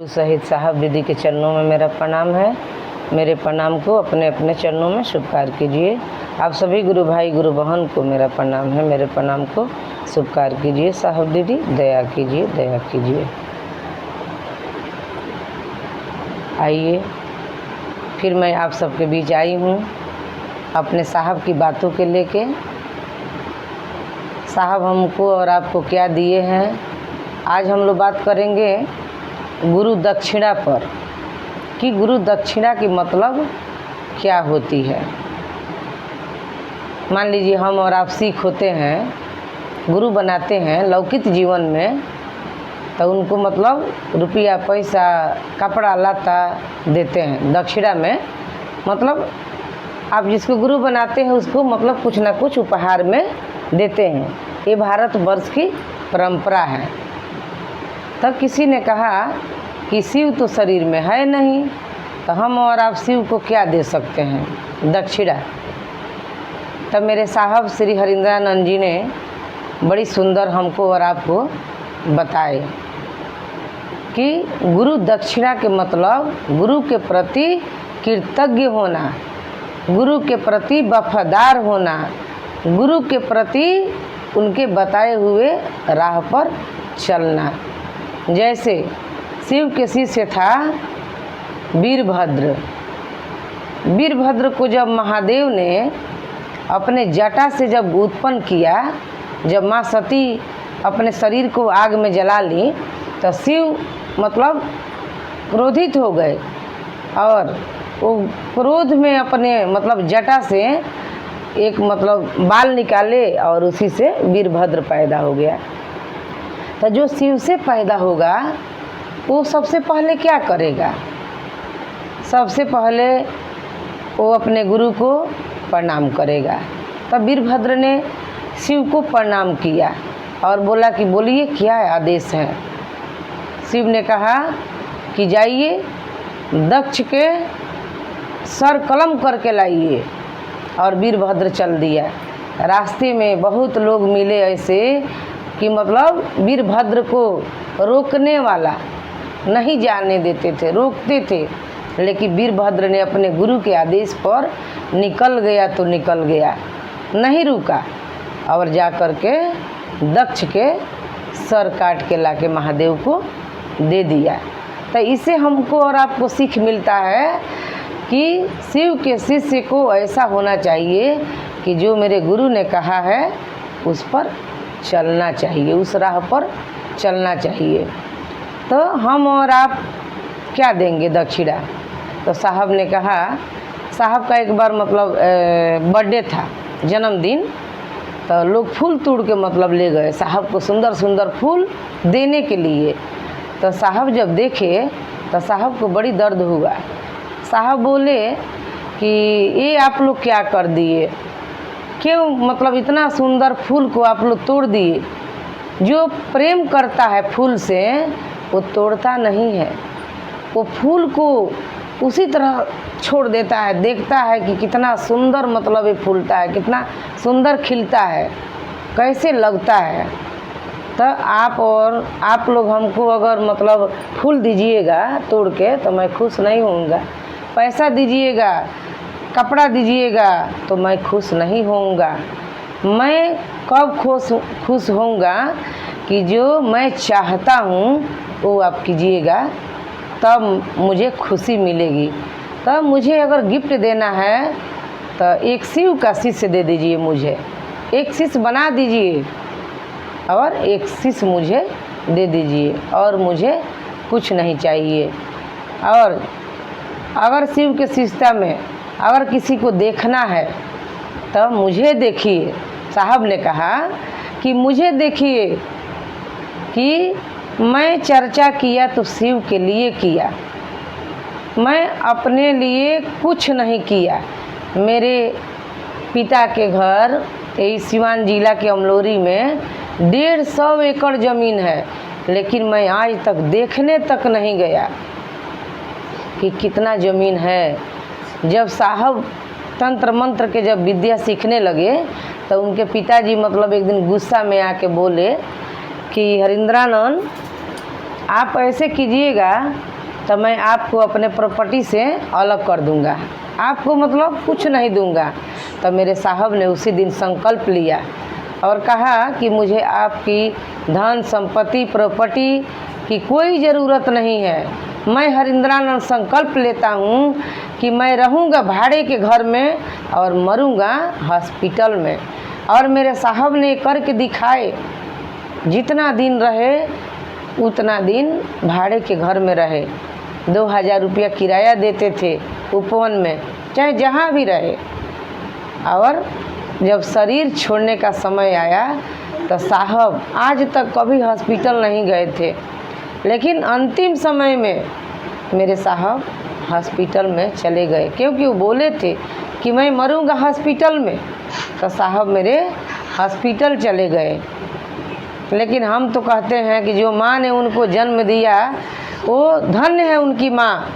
सहित साहब दीदी के चरणों में मेरा प्रणाम है। मेरे प्रणाम को अपने अपने चरणों में स्वीकार कीजिए। आप सभी गुरु भाई गुरु बहन को मेरा प्रणाम है, मेरे प्रणाम को स्वीकार कीजिए। साहब दीदी दया कीजिए, दया कीजिए। आइए, फिर मैं आप सबके बीच आई हूँ अपने साहब की बातों के लेके। साहब हमको और आपको क्या दिए हैं। आज हम लोग बात करेंगे गुरु दक्षिणा पर कि गुरु दक्षिणा की मतलब क्या होती है। मान लीजिए हम और आप सीख होते हैं, गुरु बनाते हैं लौकिक जीवन में, तो उनको मतलब रुपया पैसा कपड़ा लता देते हैं दक्षिणा में। मतलब आप जिसको गुरु बनाते हैं उसको मतलब कुछ ना कुछ उपहार में देते हैं। ये भारतवर्ष की परंपरा है। तब किसी ने कहा कि शिव तो शरीर में है नहीं, तो हम और आप शिव को क्या दे सकते हैं, दक्षिणा। तब मेरे साहब श्री हरिंद्रानंद जी ने बड़ी सुंदर हमको और आपको बताए कि गुरु दक्षिणा के मतलब गुरु के प्रति कृतज्ञ होना, गुरु के प्रति वफादार होना, गुरु के प्रति उनके बताए हुए राह पर चलना। जैसे शिव के शिष्य था वीरभद्र। वीरभद्र को जब महादेव ने अपने जटा से जब उत्पन्न किया, जब माँ सती अपने शरीर को आग में जला ली, तो शिव मतलब क्रोधित हो गए और वो क्रोध में अपने मतलब जटा से एक मतलब बाल निकाले और उसी से वीरभद्र पैदा हो गया। तो जो शिव से पैदा होगा वो सबसे पहले क्या करेगा, सबसे पहले वो अपने गुरु को प्रणाम करेगा। तब वीरभद्र ने शिव को प्रणाम किया और बोला कि बोलिए क्या आदेश है। शिव ने कहा कि जाइए दक्ष के सर कलम करके लाइए। और वीरभद्र चल दिया। रास्ते में बहुत लोग मिले ऐसे कि मतलब वीरभद्र को रोकने वाला नहीं जाने देते थे, रोकते थे, लेकिन वीरभद्र ने अपने गुरु के आदेश पर निकल गया तो निकल गया, नहीं रुका और जा कर के दक्ष के सर काट के लाके महादेव को दे दिया। तो इससे हमको और आपको सीख मिलता है कि शिव के शिष्य को ऐसा होना चाहिए कि जो मेरे गुरु ने कहा है उस पर चलना चाहिए, उस राह पर चलना चाहिए। तो हम और आप क्या देंगे दक्षिणा। तो साहब ने कहा, साहब का एक बार मतलब बर्थडे था, जन्मदिन, तो लोग फूल तोड़ के मतलब ले गए साहब को सुंदर सुंदर फूल देने के लिए। तो साहब जब देखे तो साहब को बड़ी दर्द हुआ। साहब बोले कि ये आप लोग क्या कर दिए, क्यों मतलब इतना सुंदर फूल को आप लोग तोड़ दिए। जो प्रेम करता है फूल से वो तोड़ता नहीं है, वो फूल को उसी तरह छोड़ देता है, देखता है कि कितना सुंदर मतलब ये फूलता है, कितना सुंदर खिलता है, कैसे लगता है। तो आप और आप लोग हमको अगर मतलब फूल दीजिएगा तोड़ के तो मैं खुश नहीं होऊंगा, पैसा दीजिएगा, कपड़ा दीजिएगा तो मैं खुश नहीं होऊंगा। मैं कब खुश होऊंगा कि जो मैं चाहता हूँ वो आप कीजिएगा, तब मुझे खुशी मिलेगी। तब मुझे अगर गिफ्ट देना है तो एक शिव का शिष्य दे दीजिए, मुझे एक शिष्य बना दीजिए और एक शिष्य मुझे दे दीजिए, और मुझे कुछ नहीं चाहिए। और अगर शिव के शिष्यता में अगर किसी को देखना है तो मुझे देखिए। साहब ने कहा कि मुझे देखिए कि मैं चर्चा किया तो शिव के लिए किया, मैं अपने लिए कुछ नहीं किया। मेरे पिता के घर यही सिवान जिला के अमलोरी में 150 एकड़ ज़मीन है, लेकिन मैं आज तक देखने तक नहीं गया कि कितना ज़मीन है। जब साहब तंत्र मंत्र के जब विद्या सीखने लगे तो उनके पिताजी मतलब एक दिन गुस्सा में आके बोले कि हरिंद्रानंद आप ऐसे कीजिएगा तो मैं आपको अपने प्रॉपर्टी से अलग कर दूंगा, आपको मतलब कुछ नहीं दूंगा। तो मेरे साहब ने उसी दिन संकल्प लिया और कहा कि मुझे आपकी धन संपत्ति प्रॉपर्टी की कोई ज़रूरत नहीं है। मैं हरिंद्रानंद संकल्प लेता हूँ कि मैं रहूँगा भाड़े के घर में और मरूँगा हॉस्पिटल में। और मेरे साहब ने करके दिखाए, जितना दिन रहे उतना दिन भाड़े के घर में रहे। 2000 रुपया किराया देते थे उपवन में, चाहे जहाँ भी रहे। और जब शरीर छोड़ने का समय आया तो साहब आज तक कभी हॉस्पिटल नहीं गए थे, लेकिन अंतिम समय में मेरे साहब हॉस्पिटल में चले गए, क्योंकि वो बोले थे कि मैं मरूंगा हॉस्पिटल में। तो साहब मेरे हॉस्पिटल चले गए। लेकिन हम तो कहते हैं कि जो माँ ने उनको जन्म दिया वो धन्य है, उनकी माँ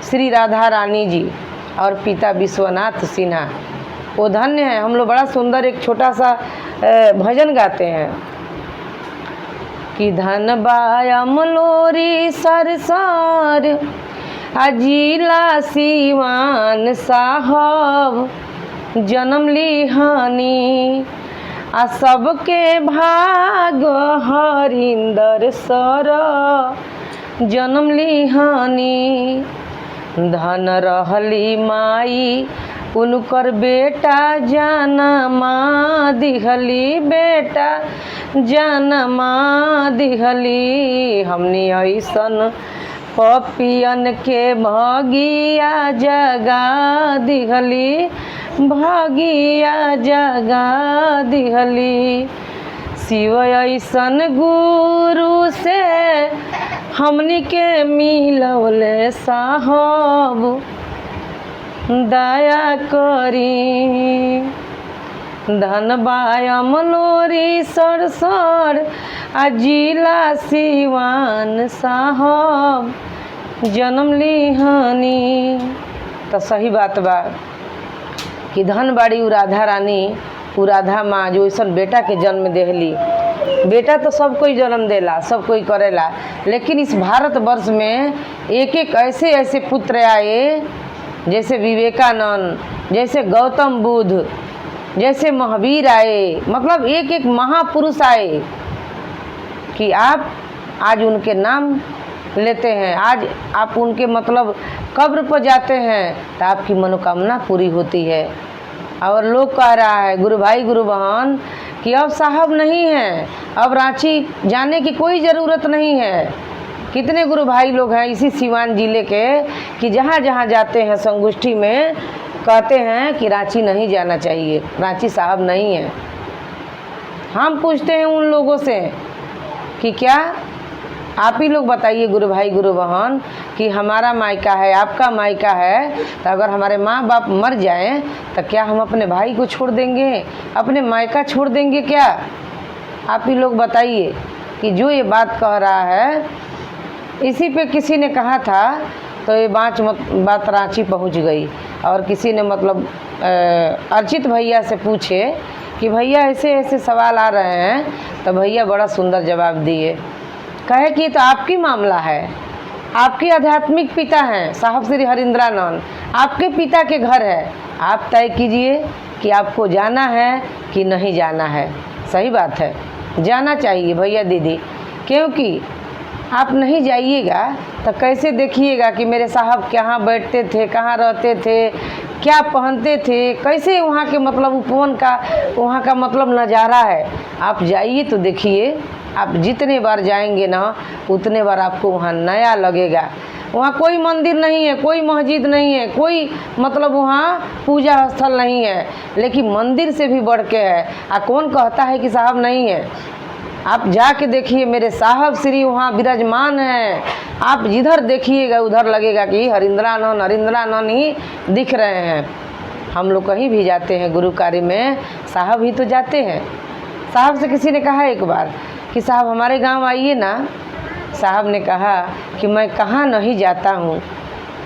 श्री राधा रानी जी और पिता विश्वनाथ सिन्हा, वो धन्य है। हम लोग बड़ा सुंदर एक छोटा सा भजन गाते हैं कि धन बायम लोरी सरसार अजीला सीवान साहब जन्म लिहानी आ सबके भाग हरिंदर सर जन्म लिहानी। धन रहली माई उनकर बेटा जनमा दिहली, बेटा जनमा दिहली। हमनी ऐसन पपियन के भगिया जगा दिहली, भगिया जगा दिहली। शिव ऐसन गुरु से हमनी के मिलौले साहब दया करी। धन बायम लोरी सरसर अजीला सिवान साहब जन्म लिहानी। तो सही बात बा कि धन बाड़ी उ राधा रानी, उ राधा माँ जो ऐसा बेटा के जन्म देहली। बेटा तो सब कोई जन्म देला, सब कोई करेला, लेकिन इस भारत वर्ष में एक एक ऐसे ऐसे पुत्र आए, जैसे विवेकानंद, जैसे गौतम बुद्ध, जैसे महावीर आए, मतलब एक एक महापुरुष आए कि आप आज उनके नाम लेते हैं, आज आप उनके मतलब कब्र पर जाते हैं तो आपकी मनोकामना पूरी होती है। और लोग कह रहा है गुरु भाई गुरु बहन कि अब साहब नहीं है, अब रांची जाने की कोई ज़रूरत नहीं है। कितने गुरु भाई लोग हैं इसी सिवान जिले के कि जहाँ जहाँ जाते हैं संगोष्ठी में कहते हैं कि रांची नहीं जाना चाहिए, रांची साहब नहीं है। हम पूछते हैं उन लोगों से कि क्या आप ही लोग बताइए गुरु भाई गुरु बहन कि हमारा मायका है, आपका मायका है, तो अगर हमारे माँ बाप मर जाएं तो क्या हम अपने भाई को छोड़ देंगे, अपने मायका छोड़ देंगे क्या? आप ही लोग बताइए कि जो ये बात कह रहा है, इसी पे किसी ने कहा था तो ये बात रांची पहुंच गई। और किसी ने मतलब अर्चित भैया से पूछे कि भैया ऐसे ऐसे सवाल आ रहे हैं, तो भैया बड़ा सुंदर जवाब दिए। कहे कि तो आपकी मामला है, आपके आध्यात्मिक पिता हैं साहब श्री हरिंद्रानंद, आपके पिता के घर है, आप तय कीजिए कि आपको जाना है कि नहीं जाना है। सही बात है, जाना चाहिए भैया दीदी, क्योंकि आप नहीं जाइएगा तो कैसे देखिएगा कि मेरे साहब कहाँ बैठते थे, कहाँ रहते थे, क्या पहनते थे, कैसे वहाँ के मतलब उपवन का वहाँ का मतलब नज़ारा है। आप जाइए तो देखिए, आप जितने बार जाएंगे ना उतने बार आपको वहाँ नया लगेगा। वहाँ कोई मंदिर नहीं है, कोई मस्जिद नहीं है, कोई मतलब वहाँ पूजा स्थल नहीं है, लेकिन मंदिर से भी बढ़ के है। कौन कहता है कि साहब नहीं है? आप जाके देखिए, मेरे साहब श्री वहाँ विराजमान हैं। आप जिधर देखिएगा उधर लगेगा कि हरिंद्रानंद हरिंद्रानंद ही दिख रहे हैं। हम लोग कहीं भी जाते हैं गुरु कार्य में, साहब ही तो जाते हैं। साहब से किसी ने कहा एक बार कि साहब हमारे गांव आइए ना। साहब ने कहा कि मैं कहाँ नहीं जाता हूँ,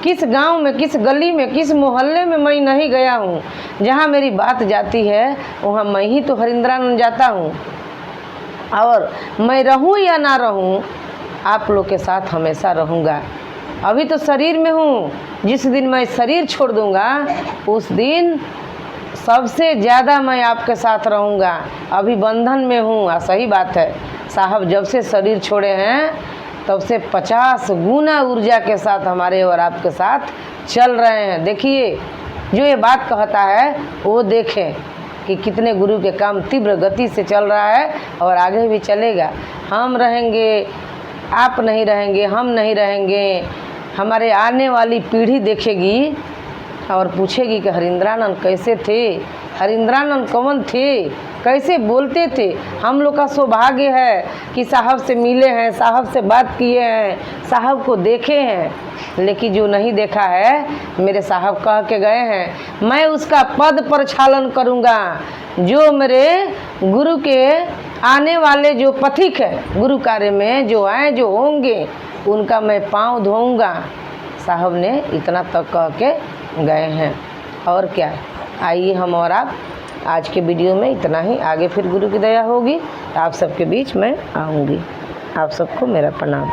किस गांव में, किस गली में, किस मोहल्ले में मैं नहीं गया हूँ। जहाँ मेरी बात जाती है वहाँ मैं ही तो हरिंद्रानंद जाता हूँ। और मैं रहूँ या ना रहूँ, आप लोग के साथ हमेशा रहूँगा। अभी तो शरीर में हूँ, जिस दिन मैं शरीर छोड़ दूँगा उस दिन सबसे ज़्यादा मैं आपके साथ रहूँगा। अभी बंधन में हूँ। सही बात है, साहब जब से शरीर छोड़े हैं तब से 50 गुना ऊर्जा के साथ हमारे और आपके साथ चल रहे हैं। देखिए, जो ये बात कहता है वो देखें कि कितने गुरु के काम तीव्र गति से चल रहा है और आगे भी चलेगा। हम रहेंगे, आप नहीं रहेंगे, हम नहीं रहेंगे, हमारे आने वाली पीढ़ी देखेगी और पूछेगी कि हरिंद्रानंद कैसे थे, हरिंद्रानंद कौन थे, कैसे बोलते थे। हम लोग का सौभाग्य है कि साहब से मिले हैं, साहब से बात किए हैं, साहब को देखे हैं। लेकिन जो नहीं देखा है, मेरे साहब कह के गए हैं मैं उसका पद प्रक्षालन करूँगा। जो मेरे गुरु के आने वाले जो पथिक है, गुरु कार्य में जो आए जो होंगे, उनका मैं पाँव धोऊँगा। साहब ने इतना तक कह के गए हैं। और क्या, आइए हम और आप आज के वीडियो में इतना ही। आगे फिर गुरु की दया होगी, आप सबके बीच मैं आऊँगी। आप सबको मेरा प्रणाम।